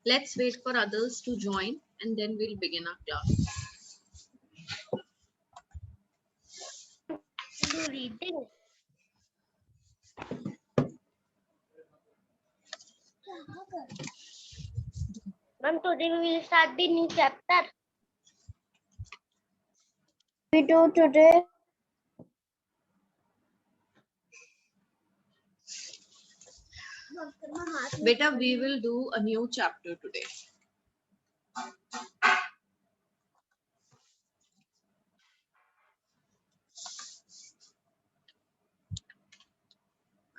Let's wait for others to join and then we'll begin our class. Do reading. Ma'am, today we will start the new chapter. We do today. Beta, we will do a new chapter today.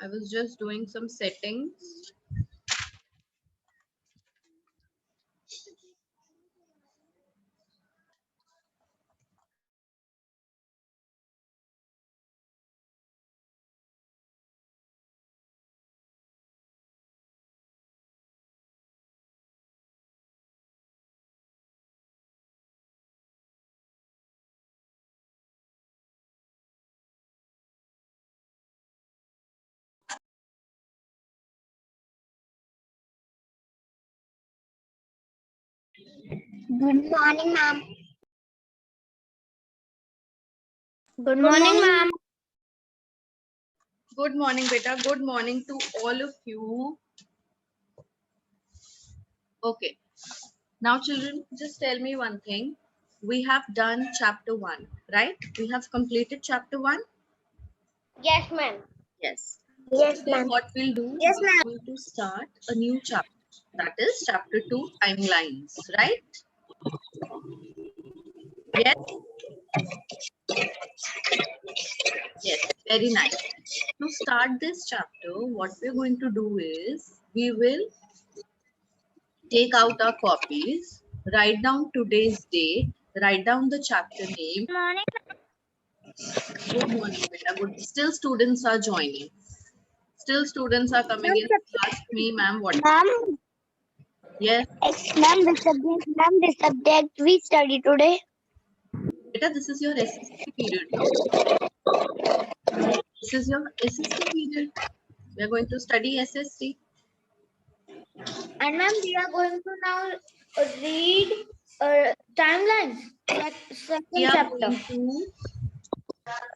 I was just doing some settings. Good morning, ma'am. Good morning, ma'am. Good morning, beta. Good morning to all of you. Okay. Now, children, just tell me one thing. We have done chapter 1, right? We have completed chapter 1. Yes, ma'am. Yes. Yes, Today, ma'am. what we'll do, Yes, we're ma'am. going to start a new chapter. That is chapter 2, timelines, right? Yes. Yes. Very nice. To start this chapter, what we're going to do is we will take out our copies, write down today's date, write down the chapter name. Good morning. Good morning, beta. Good. Still students are joining. Still students are coming in. Ask me, ma'am, what? Ma'am, Yes, ma'am, the subject we study today. beta, this is your SST period, no? This is your SST period. We are going to study SST. And ma'am, we are going to now read timelines. Second We are chapter. going to,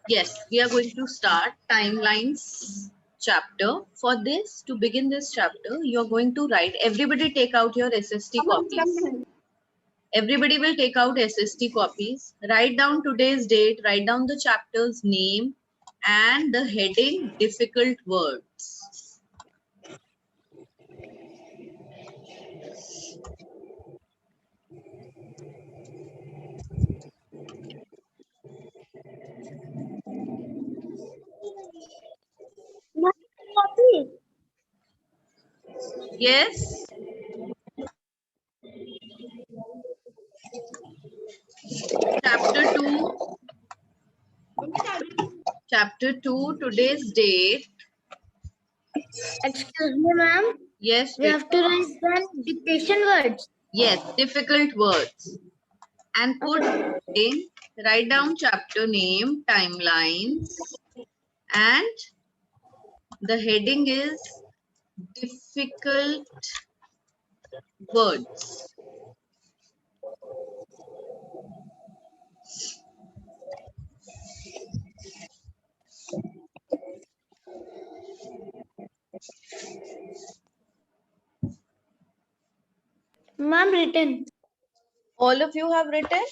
yes, we are going to start timelines chapter. For this, to begin this chapter, you are going to write, everybody take out your SST copies. Everybody will take out SST copies, write down today's date, write down the chapter's name and the heading difficult words. Copy. Yes. Chapter 2. Chapter 2, today's date. Excuse me, ma'am. Yes, We have to write down dictation words. yes, difficult words. And put heading, write down chapter name, timelines, and the heading is difficult words. Ma'am, written. All of you have written,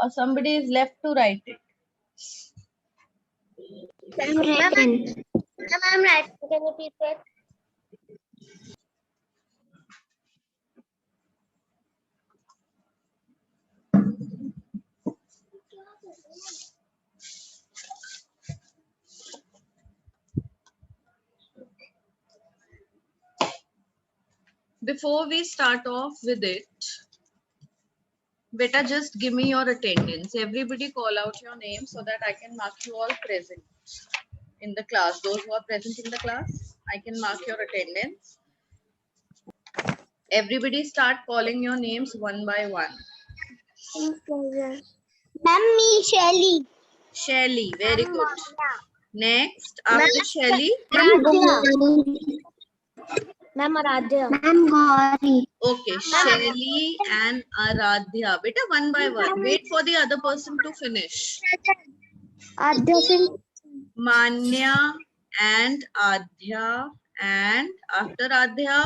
or somebody is left to write it? I'm written. I'm writing. Can you please wait? Before we start off with it, beta, just give me your attendance. Everybody call out your name so that I can mark you all present in the class. Those who are present in the class, I can mark your attendance. Everybody start calling your names one by one. Ma'am, me, Shelly. Shelly, very good. Ma'am, Next, after Shelly, Radhya. Ma'am, Aradhya. Ma'am, Gauri. Okay, Shelly and Aradhya. Beta, one by one. Wait for the other person to finish. Aradhya Singh. Manya and Adhya. And after Adhya,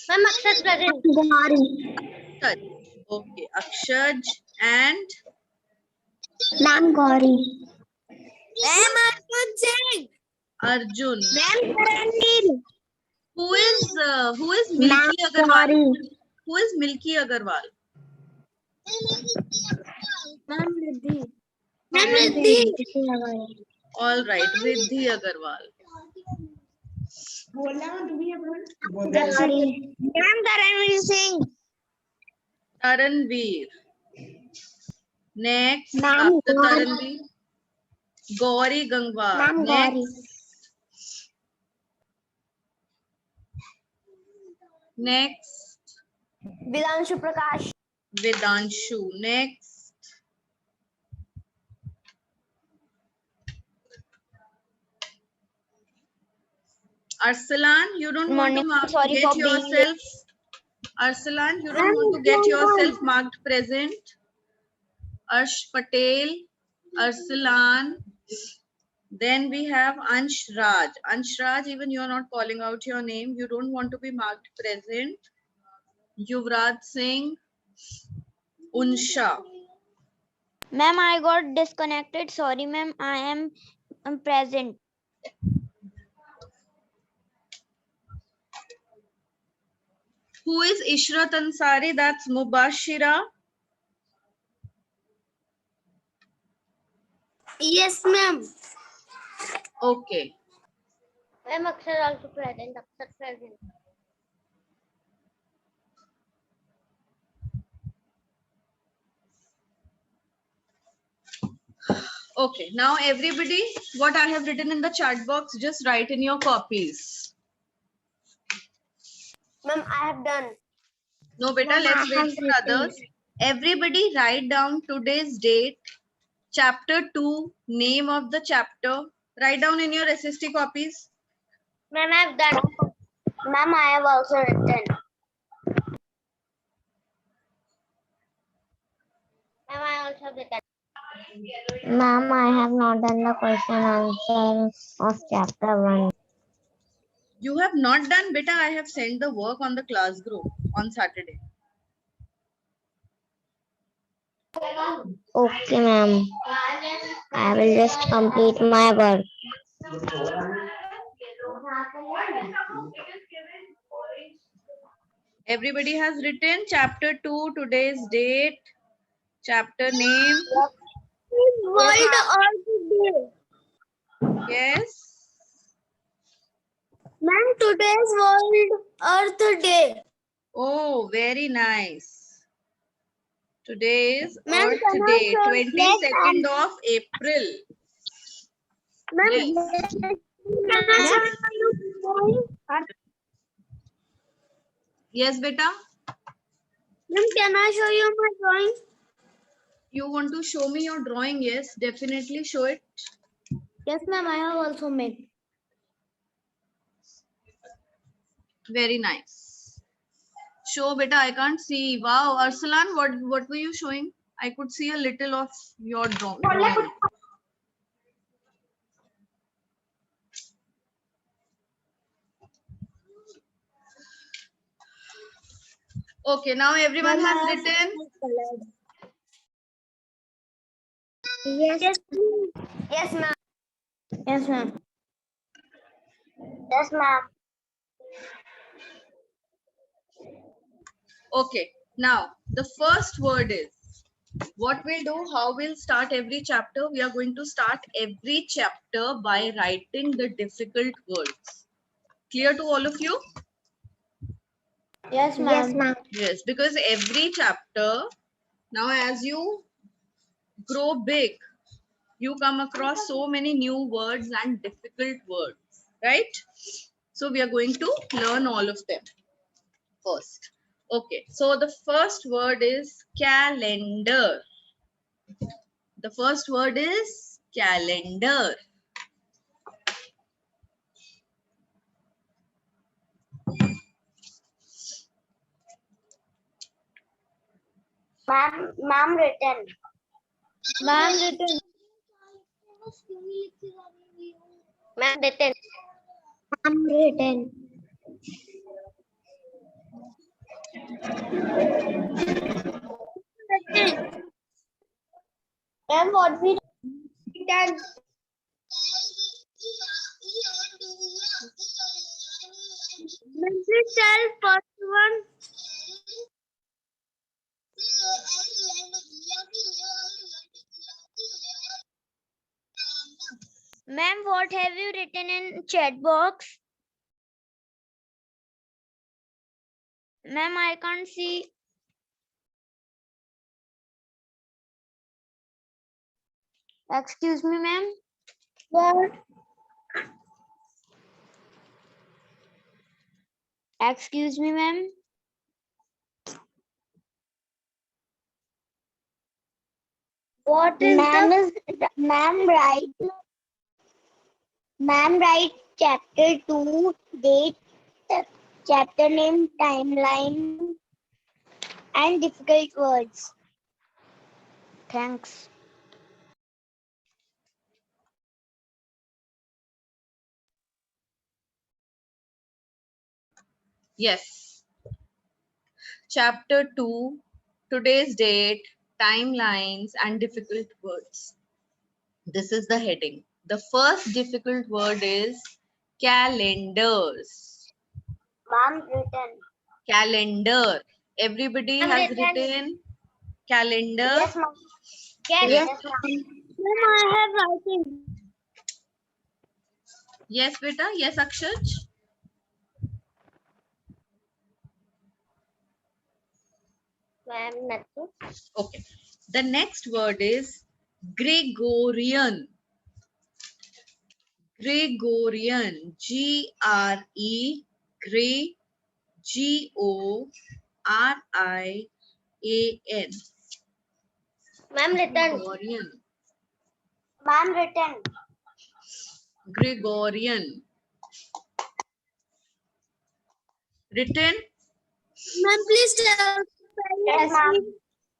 Ma'am, Akshat present. Gauri. Akshaj. Okay, Akshaj and Ma'am, Gauri. Ma'am, Arjun Singh. Arjun. Ma'am, Karanveer. Who is Ma'am, Milky Agarwal? Gauri. Who is Milky Agarwal? Ma'am, Riddhi. Ma'am, Riddhi. All right, Riddhi Agarwal. Gauri. Ma'am, Karanveer Singh. Taranveer. Next, Ma'am, after Gauri. Taranveer, Gauri Gangwar. Ma'am, Next, Gauri. next, Vidanshu Prakash. Vedanshu. Next, Arsalan, you don't want to Morning. Sorry get for being late. yourself. Arsalan, you don't want to get yourself marked present. Arsh Patel, Arsalan. Then we have Ansh Raj. Ansh Raj, even you are not calling out your name. You don't want to be marked present. Yuvraj Singh, Unsha. Ma'am, I got disconnected. Sorry, ma'am. I am present. Who is Ishrat Ansari? That's Mubashira. Yes, ma'am. Okay. Ma'am, Akshat also present. Akshat present. Okay. Now everybody, what I have written in the chat box, just write in your copies. Ma'am, I have done. No, beta, Ma'am, let's I have wait for written. others. Everybody write down today's date, chapter 2, name of the chapter. Write down in your SST copies. Ma'am, I have done. Ma'am, I have also written. Ma'am, I also have written. Ma'am, I have not done the question answer of chapter 1. You have not done, beta. I have sent the work on the class group on Saturday. Okay, ma'am. I will just complete my work. Everybody has written chapter 2, today's date, chapter name. World Earth Day. Yes. Ma'am, today's World Earth Day. Oh, very nice. Today is Ma'am, Earth can I Day, show- 22nd of April. Ma'am, Yes. can I show you drawing? Yes, beta. Ma'am, can I show you my drawing? You want to show me your drawing? Yes, definitely show it. Yes, ma'am, I have also made. Very nice. Show, beta. I can't see. Wow, Arsalan, what were you showing? I could see a little of your drawing. Okay, now everyone has written. Yes. Yes, ma'am. Yes, ma'am. Yes, ma'am. Okay, now the first word is, what we'll do, how we'll start every chapter. We are going to start every chapter by writing the difficult words. Clear to all of you? Yes, ma'am. Yes, ma'am. Yes, because every chapter, now as you grow big, you come across so many new words and difficult words, right? So we are going to learn all of them first. Okay, so the first word is calendar. The first word is calendar. Ma'am written. Ma'am written. Ma'am written. Ma'am written. Ma'am, what we written? Please tell first one. Ma'am, what have you written in chat box? Ma'am, I can't see. Excuse me, ma'am. What? Excuse me, ma'am. What is ma'am write chapter 2 date, chapter name, timeline and difficult words. Thanks. Yes. Chapter 2, today's date, timelines, and difficult words. This is the heading. The first difficult word is calendars. Ma'am written. Calendar. Everybody Ma'am has written. written calendar. Yes, ma'am. Yes, ma'am. Ma'am, I have writing. Yes, beta. Yes, Akshaj. Ma'am, nothing. Okay. The next word is Gregorian. Gregorian. G-R-E, Gre, G-O-R-I-A-N. Ma'am written. Gregorian. Ma'am written. Gregorian. Written. Ma'am, please tell. Yes, ma'am.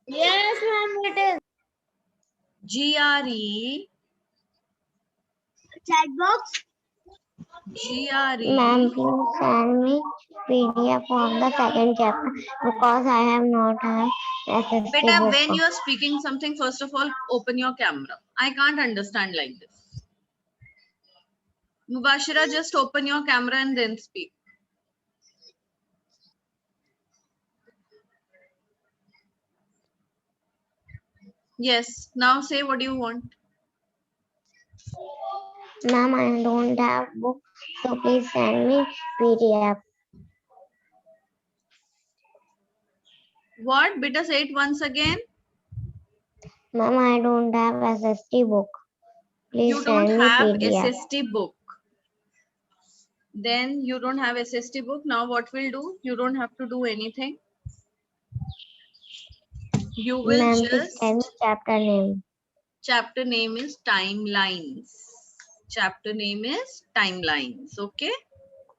Yes, ma'am, written. G-R-E, Chat box. G-R-E. Ma'am, please send me PDF of the second chapter because I have not had SST Beta, book. when you are speaking something, first of all, open your camera. I can't understand like this. Mubashira, just open your camera and then speak. Yes, now say what you want. Ma'am, I don't have book, so please send me PDF. What? Beta, say it once again. Ma'am, I don't have SST book. Please You don't send me have PDF. SST book. Then you don't have SST book. Now what will do? You don't have to do anything. You will Ma'am, please just... tell me chapter name. Chapter name is timelines. Chapter name is timelines. Okay.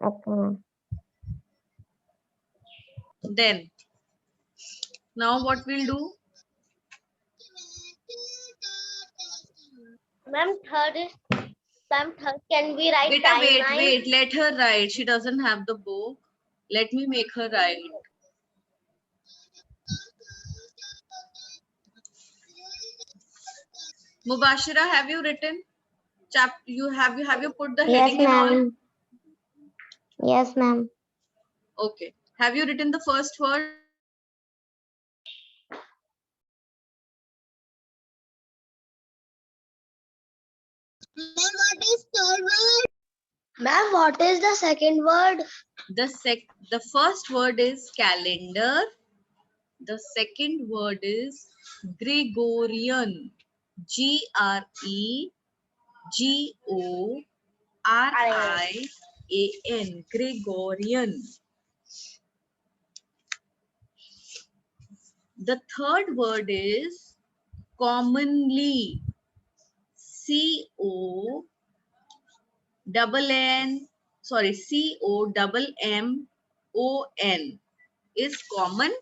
Okay, ma'am. Then now what we'll do? Ma'am, third can we write Beta, timeline? wait. Let her write. She doesn't have the book. Let me make her write. Mubashira, have you written? Have you put the Yes, heading and all? ma'am. Yes, ma'am. Okay. Have you written the first word? Ma'am, what is third word? Ma'am, what is the second word? The first word is calendar. The second word is Gregorian. Gregorian. Gregorian. The third word is commonly. COMMON is common,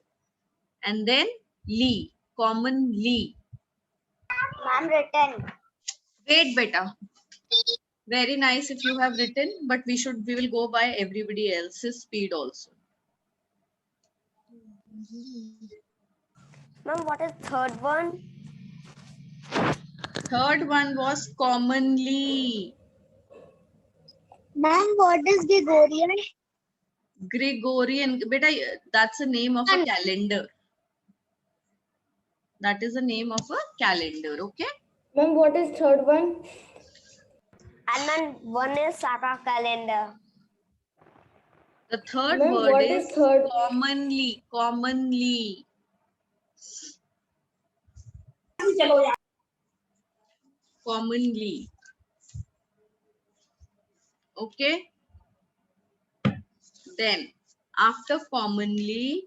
and then lee. Commonly. Ma'am, written. Wait, beta. Very nice if you have written, but we will go by everybody else's speed also. Ma'am, what is third one? Third one was commonly. Ma'am, what is Gregorian? Gregorian. Beta, that's the name of a calendar. That is the name of a calendar, okay? Ma'am, what is third one? And then one is Saka calendar. The third Ma'am, word what is is third? commonly. Commonly. Commonly. Okay. Then after commonly,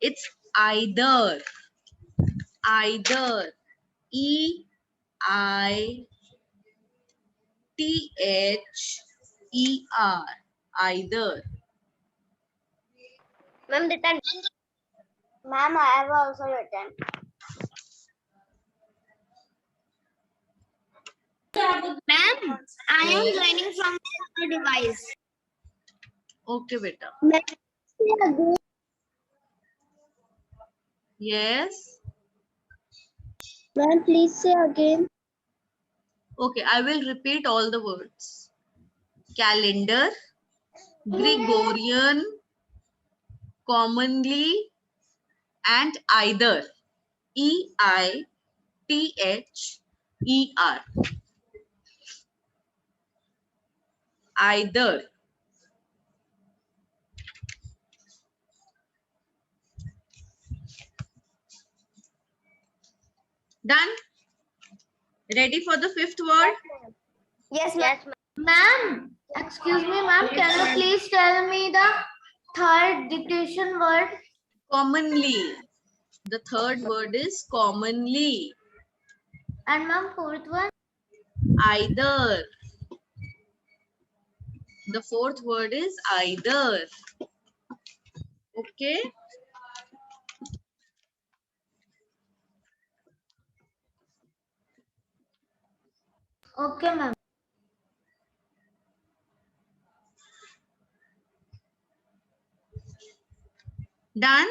it's either. Either. EITHER. Either. Ma'am, written. Ma'am, I have also written. Ma'am, I am joining from the device. Okay, beta. Ma'am, Yes. please say again. Okay, I will repeat all the words. Calendar, Gregorian, commonly, and either. EITHER. Either. Done? Ready for the fifth word? Yes, ma'am. Ma'am, excuse me, ma'am. Can you please tell me the third dictation word? Commonly. The third word is commonly. And ma'am, fourth one? Either. The fourth word is either. Okay? Okay, ma'am. Done?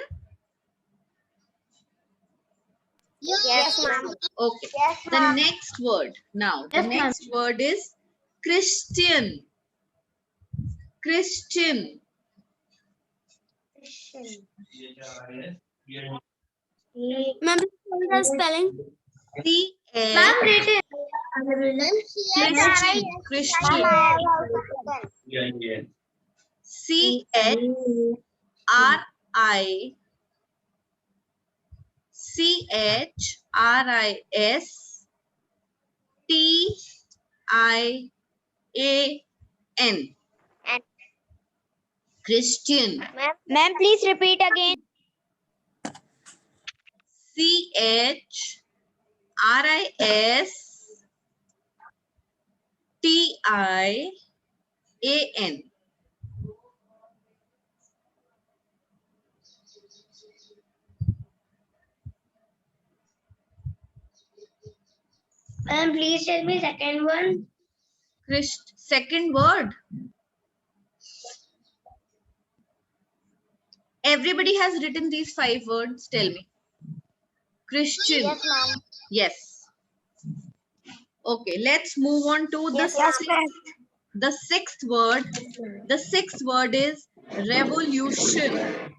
Yes, ma'am. Okay. Yes, The ma'am. next word. Now, the Yes, ma'am. next word is Christian. Christian. Ma'am, the spelling. C-H. Ma'am, read it. Christian. Christian. Ma'am, I have also written. Christian. And Christian. ma'am, please repeat again. Christian. Ma'am, please tell me second one. Second word. Everybody has written these 5 words. Tell me. Christian. Yes, ma'am. Yes. Okay, let's move on to Yes, the sixth word. The sixth word is revolution.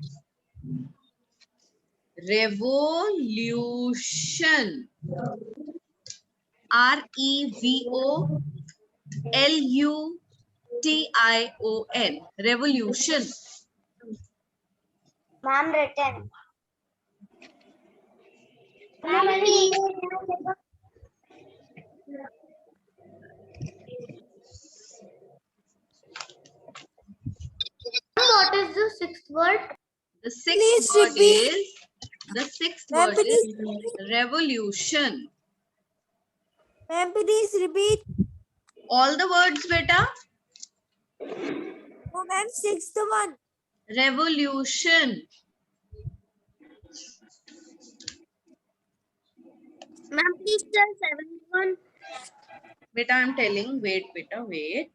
Revolution. REVOLUTION. Revolution. Ma'am, written. Ma'am, please. What is the sixth word? The sixth word is revolution. Ma'am, please repeat. All the words, beta. Oh, ma'am, sixth one. Revolution. Ma'am, please tell seventh one. Beta, I'm telling. Wait, beta, wait.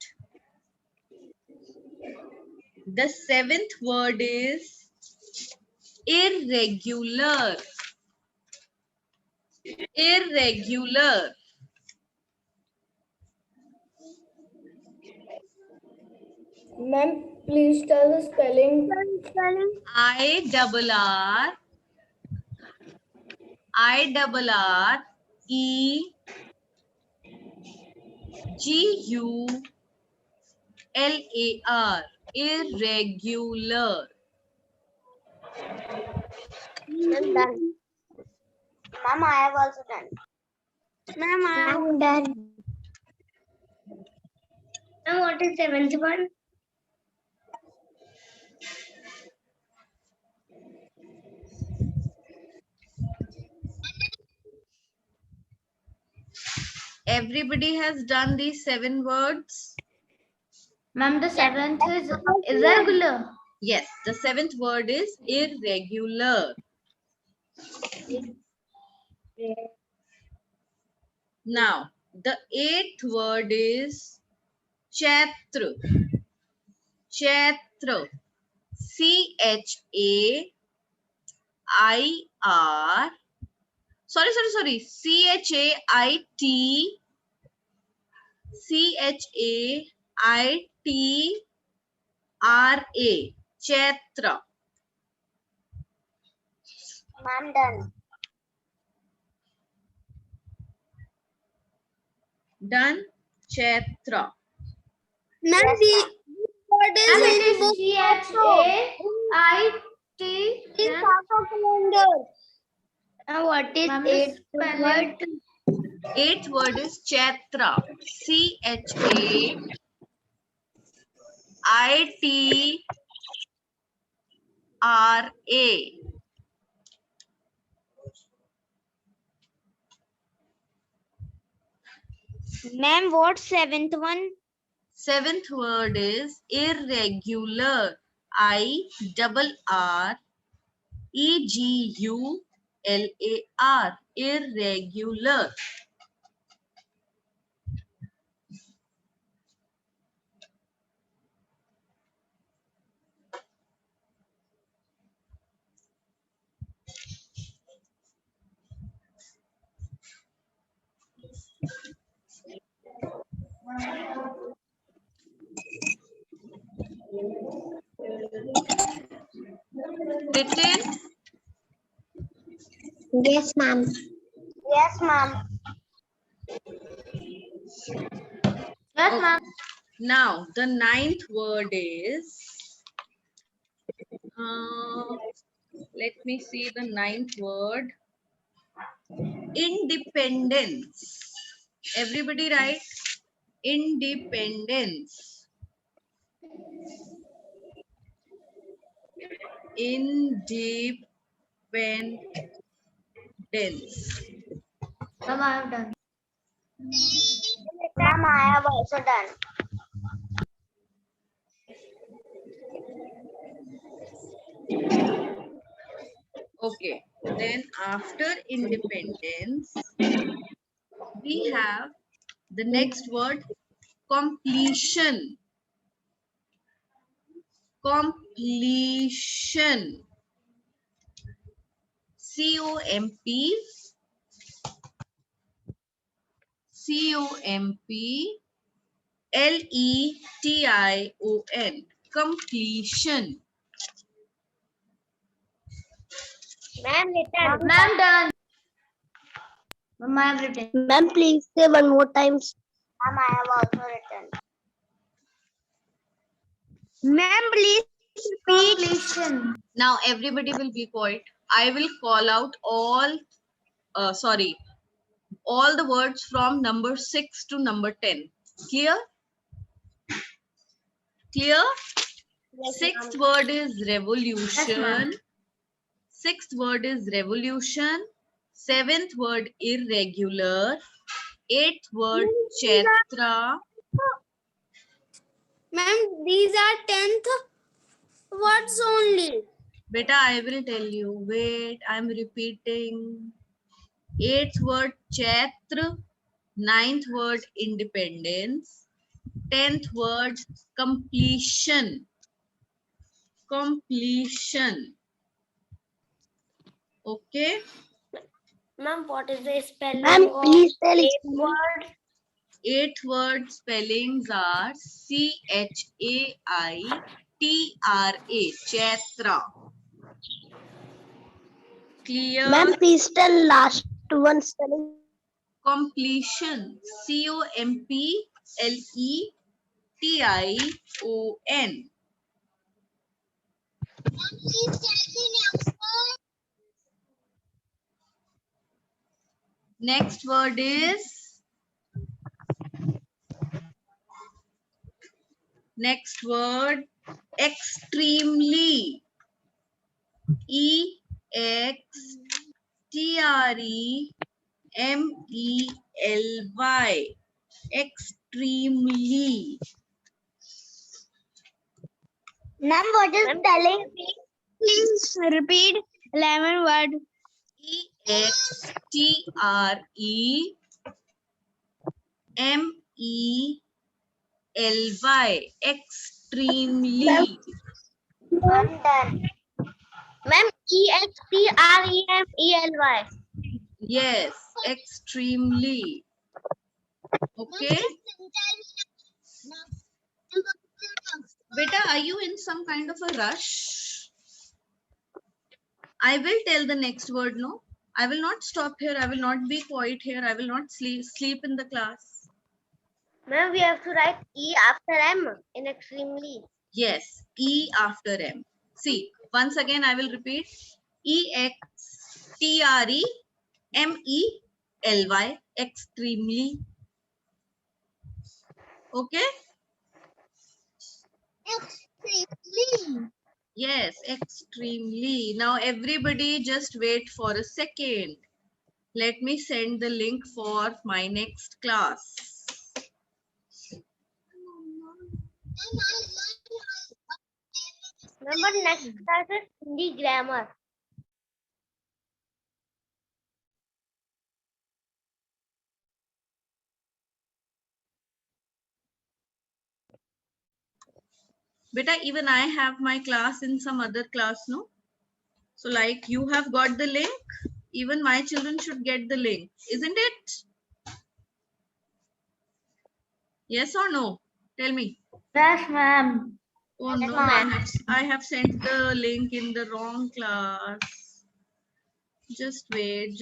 The seventh word is irregular. Irregular. Ma'am, please tell the spelling. IRREGULAR. Irregular. I'm done. Ma'am, I have also done. Ma'am, I'm done. Ma'am, what is seventh one? Everybody has done these 7 words. Ma'am, the seventh is irregular. Yes, the 7th word is irregular. Now, the 8th word is chatra. Chatra. CHAIR. Sorry. CHAITRA. Chatra. Ma'am, done. Done. Chatra. Ma'am, Yes, what Ma'am, it is GHAIT. What is Ma'am, eighth spelling. word? 8th word is chatra. CHAITRA. Ma'am, what seventh one? 7th word is irregular. IRREGULAR. Irregular. Written? Yes, ma'am. Yes, ma'am. Yes, ma'am. Now, the 9th word is, let me see the 9th word. Independence. Everybody write independence. Independence. Ma'am, I have done. Ma'am, I have also done. Okay, then after independence, we have the next word, completion. Completion. COMPLETION. Completion. Ma'am, written. Ma'am, done. Ma'am, I have written. Ma'am, please say one more time. Ma'am, I have also written. Ma'am, please repeat. Completion. Now everybody will be quiet. I will call out all the words from number 6 to number 10. Clear? Clear? Yes, Sixth ma'am. word is Yes, revolution. ma'am. Sixth word is revolution. Seventh word irregular. Eighth word chatra. Ma'am, these are 10th words only. Beta, I will tell you. Wait, I'm repeating. 8th word Chaitra. 9th word independence. 10th word completion. Completion. Okay. Ma'am, what is the spelling Ma'am, of please tell eight spelling. word? 8th word spellings are Chaitra. Chaitra. Clear? Ma'am, please tell last one spelling. Completion. Completion. Next word is extremely. Extremely. Extremely. Ma'am, what is Ma'am, spelling? Please repeat 11 word. Extremely. Extremely. I'm done. ma'am, Extremely. Yes, extremely. Okay. Beta, are you in some kind of a rush? I will tell the next word, no? I will not stop here. I will not be quiet here. I will not sleep in the class. Ma'am, we have to write E after M in extremely. Yes, E after M. See, once again, I will repeat. Extremely. Extremely. Okay? Extremely. Yes, extremely. Now, everybody just wait for a second. Let me send the link for my next class. Remember, next class is Hindi grammar. Beta, even I have my class in some other class, no? So like you have got the link, even my children should get the link, isn't it? Yes or no? Tell me. Yes, ma'am. Oh Yes, no, ma'am. I have sent the link in the wrong class. Just wait,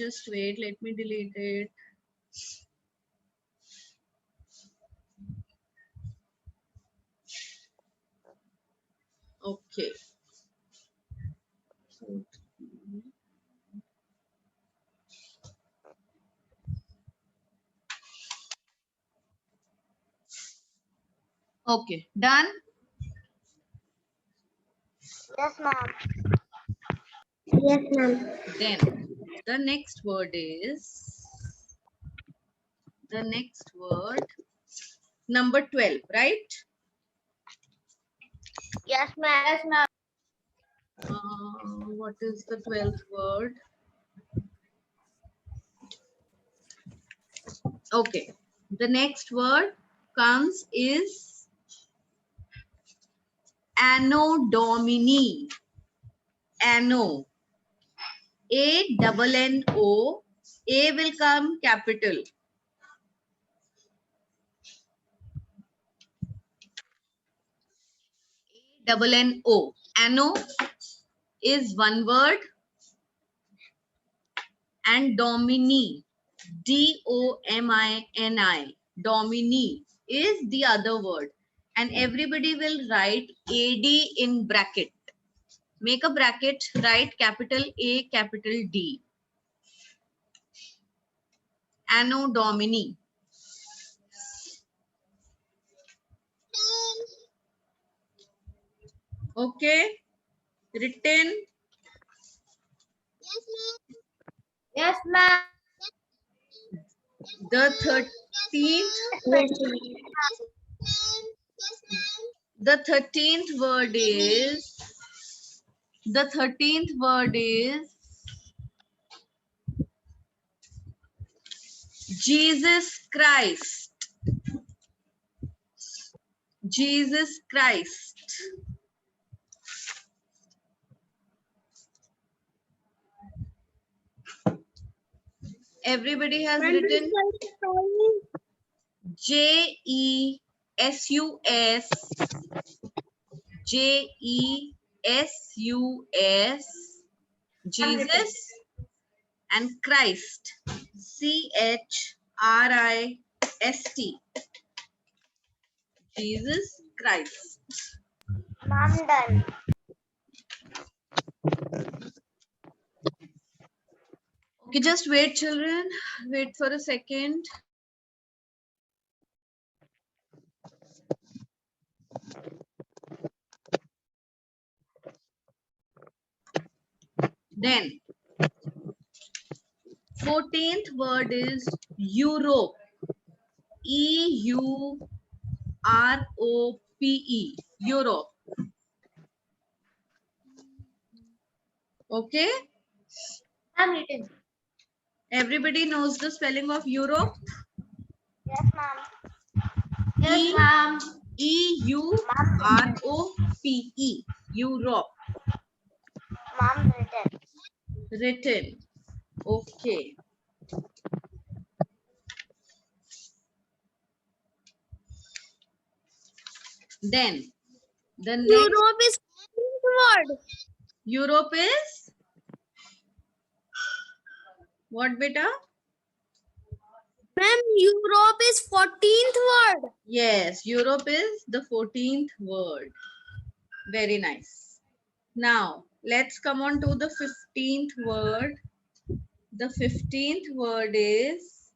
let me delete it. Okay. Okay, done? Yes, ma'am. Yes, ma'am. Then the next word number 12, right? Yes, ma'am. Yes, ma'am. What is the 12th word? Okay, the next word comes is Anno Domini. Anno. A-double-N-O. A will come capital. A-double-N-O. Anno is one word, and Domini, D-O-M-I-N-I, Domini is the other word. And everybody will write AD in bracket. Make a bracket, write capital A, capital D. Anno Domini. Okay, written. Yes, ma'am. The 13th, the 13th word is, Jesus Christ. Jesus Christ. Everybody has written J-E-S-U-S. J-E-S-U-S. Jesus and Christ. C-H-R-I-S-T. Jesus Christ. Mom, done. Okay, just wait, children. Wait for a second. Then, 14th word is Europe. E-U-R-O-P-E. Europe. Okay? I'm written. Everybody knows the spelling of Europe? Yes, ma'am. Yes, ma'am. E-U-R-O-P-E. Europe. Mom, written. Written. Okay. Then, the next Europe is word. Europe is what, beta? Ma'am, Europe is 14th word. Yes, Europe is the 14th word. Very nice. Now, let's come on to the 15th word. The 15th word is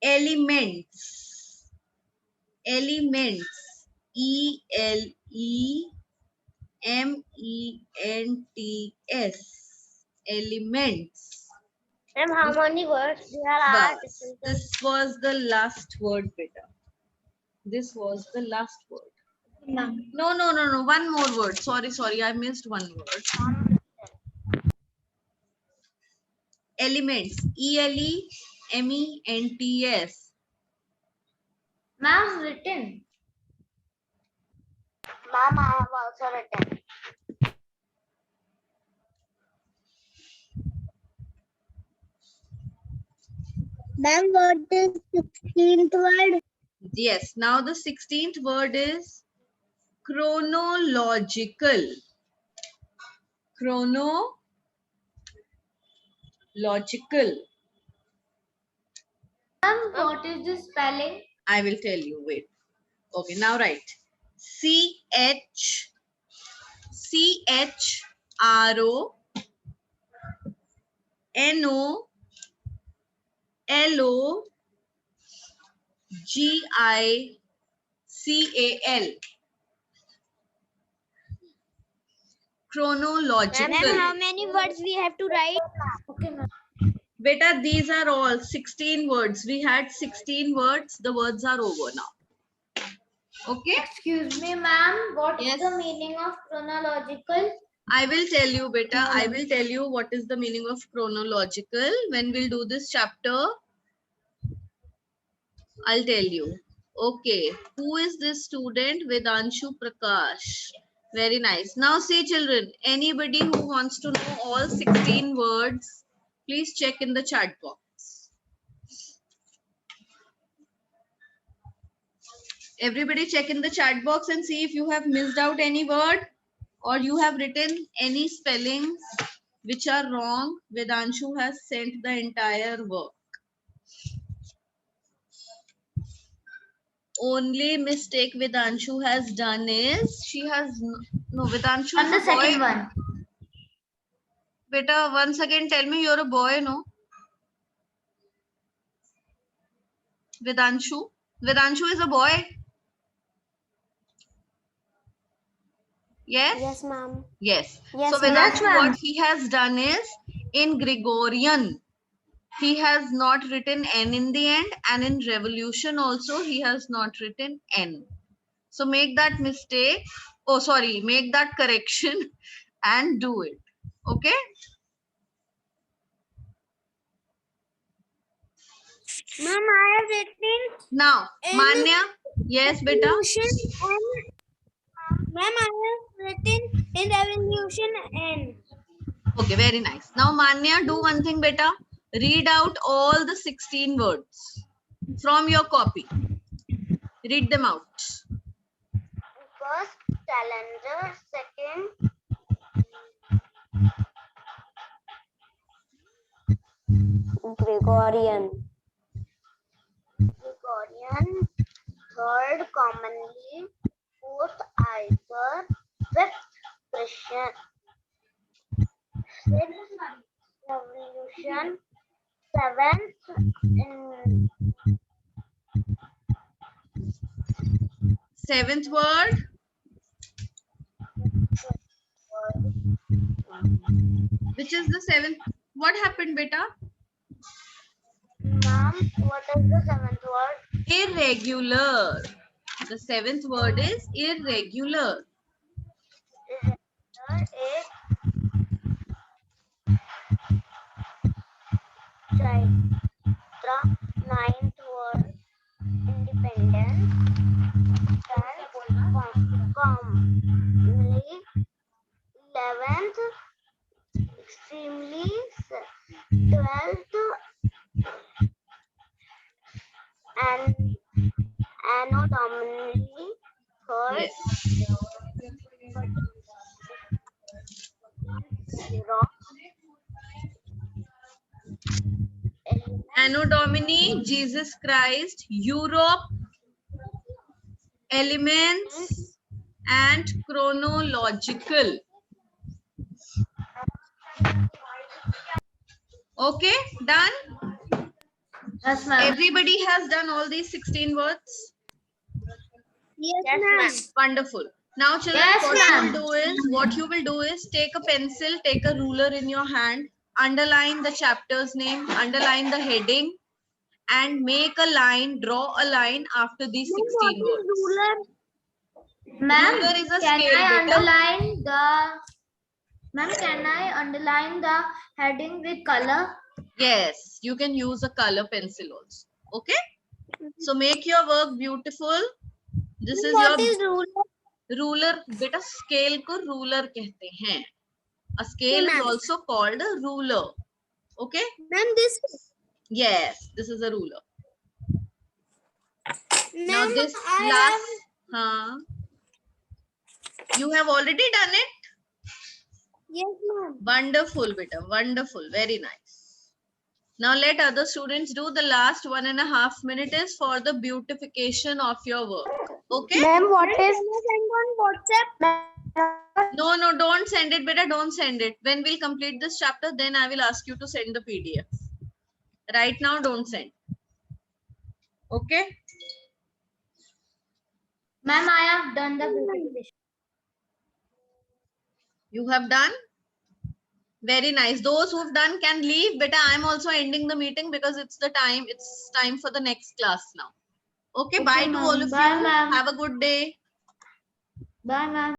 elements. Elements. E-L-E-M-E-N-T-S. Elements. Ma'am, how many words there are? Bus. This was the last word, beta. This was the last word. Ma'am. No. One more word. Sorry. I missed one word. Elements. E-L-E-M-E-N-T-S. Ma'am, written. Mom, I have also written. Ma'am, what is 16th word? Yes. Now the 16th word is chronological. Chronological. Ma'am, what is the spelling? I will tell you. Wait. Okay. Now write. C-H-R-O-N-O-L-O-G-I-C-A-L. Chronological. Ma'am, how many words we have to write? Okay, ma'am. Beta, these are all 16 words. We had 16 words. The words are over now. Okay? Excuse me, ma'am. What is Yes. the meaning of chronological? I will tell you, beta. I will tell you what is the meaning of chronological. When we'll do this chapter, I'll tell you. Okay. Who is this student? Vedanshu Prakash. Very nice. Now see, children, anybody who wants to know all 16 words, please check in the chat box. Everybody check in the chat box and see if you have missed out any word or you have written any spellings which are wrong. Vedanshu has sent the entire work. Only mistake Vedanshu has done is she has no Vedanshu And is the a boy. second one. Beta, once again tell me you're a boy, no? Vedanshu. Vedanshu is a boy. Yes? Yes, ma'am. Yes. Yes, So ma'am. Vedanshu, Yes, ma'am. what he has done is in Gregorian, he has not written N in the end, and in Revolution also he has not written N. So make that mistake. Oh, sorry, make that correction and do it. Okay? Ma'am, I have written Now, in Manya. Yes, beta. revolution and ma'am, I have written in revolution and Okay, very nice. Now, Manya, do one thing, beta. Read out all the 16 words from your copy. Read them out. First, calendar. Second, Gregorian. Third, commonly. Fourth, Iber. Fifth, Christian. Sixth, revolution. Seventh, Seventh word. Which is the seventh? What happened, beta? Ma'am, what is the seventh word? Irregular. The seventh word is irregular. Eighth, Chaitra. Ninth word, independent. 10th, calmly. 11th, extremely. 12th, and anno domini. Third, Yes. zero. Anno Domini, Jesus Christ, Europe, elements, and chronological. Okay, done? Yes, ma'am. Everybody has done all these 16 words? yes, Yes, ma'am. ma'am. Wonderful. Now, children, Yes, what you will do is take a pencil, take a ruler in your hand, underline the chapter's name, underline the heading, and make a line, draw a line after these 16 words. Ma'am, Ruler is a can scale, I beta. underline the Ma'am, can I underline the heading with color? Yes, you can use a color pencil also. Okay. So make your work beautiful. This is What your is ruler? ruler. Beta scale को ruler कहते हैं. A scale is ma'am. also called a ruler. Okay. Ma'am, this. Yes, this is a ruler. Now Ma'am, this I last, you have already done it. Yes, ma'am. Wonderful, beta. Wonderful. Very nice. Now let other students do. The last 1.5 minutes for the beautification of your work. Okay? Ma'am, what Can is? I send on WhatsApp? No, don't send it, beta. Don't send it. When we'll complete this chapter, then I will ask you to send the PDF. Right now, don't send. Okay? Ma'am, I have done the beautification. You have done? Very nice. Those who've done can leave. Beta, I'm also ending the meeting because it's time for the next class now. Okay, bye to all of Bye, you. ma'am. Have a good day. Bye, ma'am.